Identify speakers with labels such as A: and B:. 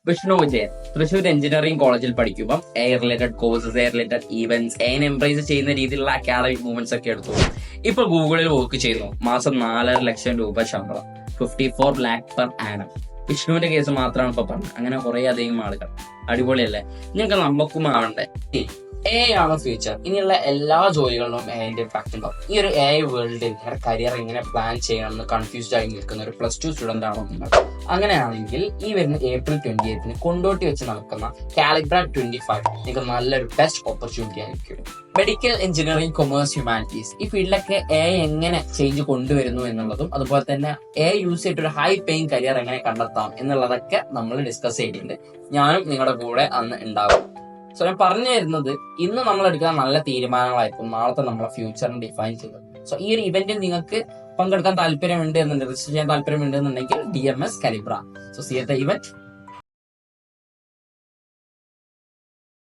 A: Vishnu Vijayan Thrissur engineering കോളേജിൽ പഠിക്കുമ്പോൾ A related courses, A related events, എനെ എംബ്രേസ് ചെയ്യുന്ന രീതിയിലുള്ള അക്കാഡമിക് മൂവ്മെന്റ്സ് ഒക്കെ എടുത്തു. ഇപ്പൊ ഗൂഗിളിൽ വർക്ക് ചെയ്യുന്നു. മാസം 4.5 ലക്ഷം രൂപ ശമ്പളം, 54 lakh per annum. വിഷ്ണുവിന്റെ കേസ് മാത്രമാണ് ഇപ്പൊ പറഞ്ഞത്. അങ്ങനെ കുറെ അധികം ആളുകൾ. അടിപൊളിയല്ലേ? നിങ്ങൾക്ക് നമുക്കും ആവണ്ടേ? എ ആണ് ഫ്യൂച്ചർ. ഇനിയുള്ള എല്ലാ ജോലികളിലും എന്റെ ഇമ്പാക്ട് ഉണ്ടാവും. ഈ ഒരു എ വേൾഡിൽ നിങ്ങളുടെ കരിയർ എങ്ങനെ പ്ലാൻ ചെയ്യണം എന്ന് കൺഫ്യൂസ്ഡ് ആയി നിൽക്കുന്ന ഒരു +2 സ്റ്റുഡന്റ് ആണോ നിങ്ങൾ? അങ്ങനെയാണെങ്കിൽ ഈ വരുന്ന April 28 കൊണ്ടോട്ടി വെച്ച് നടക്കുന്ന കാലിബ്ര 25 നിങ്ങൾക്ക് നല്ലൊരു ബെസ്റ്റ് ഓപ്പർച്യൂണിറ്റി ആയിരിക്കും. മെഡിക്കൽ എഞ്ചിനീയറിംഗ്, കൊമേഴ്സ്, ഹ്യൂമാനിറ്റീസ് ഈ ഫീൽഡിലൊക്കെ എ എങ്ങനെ ചേഞ്ച് കൊണ്ടുവരുന്നു എന്നുള്ളതും അതുപോലെ തന്നെ എ യൂസ് ചെയ്തിട്ട് ഒരു ഹൈ പേയിങ് കരിയർ എങ്ങനെ കണ്ടെത്താം എന്നുള്ളതൊക്കെ നമ്മൾ ഡിസ്കസ് ചെയ്തിട്ടുണ്ട്. ഞാനും നിങ്ങളുടെ കൂടെ അന്ന് ഉണ്ടാകും. സോ ഞാൻ പറഞ്ഞു തരുന്നത്, ഇന്ന് നമ്മൾ എടുക്കുന്ന നല്ല തീരുമാനങ്ങളായിരിക്കും നാളത്തെ നമ്മളെ ഫ്യൂച്ചറിനെ ഡിഫൈൻ ചെയ്യുന്നത്. സോ ഈ ഒരു ഇവന്റിൽ നിങ്ങൾക്ക് പങ്കെടുക്കാൻ താല്പര്യമുണ്ട് എന്നുണ്ടെങ്കിൽ, രജിസ്റ്റർ ചെയ്യാൻ താല്പര്യമുണ്ട് എന്നുണ്ടെങ്കിൽ DMS Calibra. So see you at the event.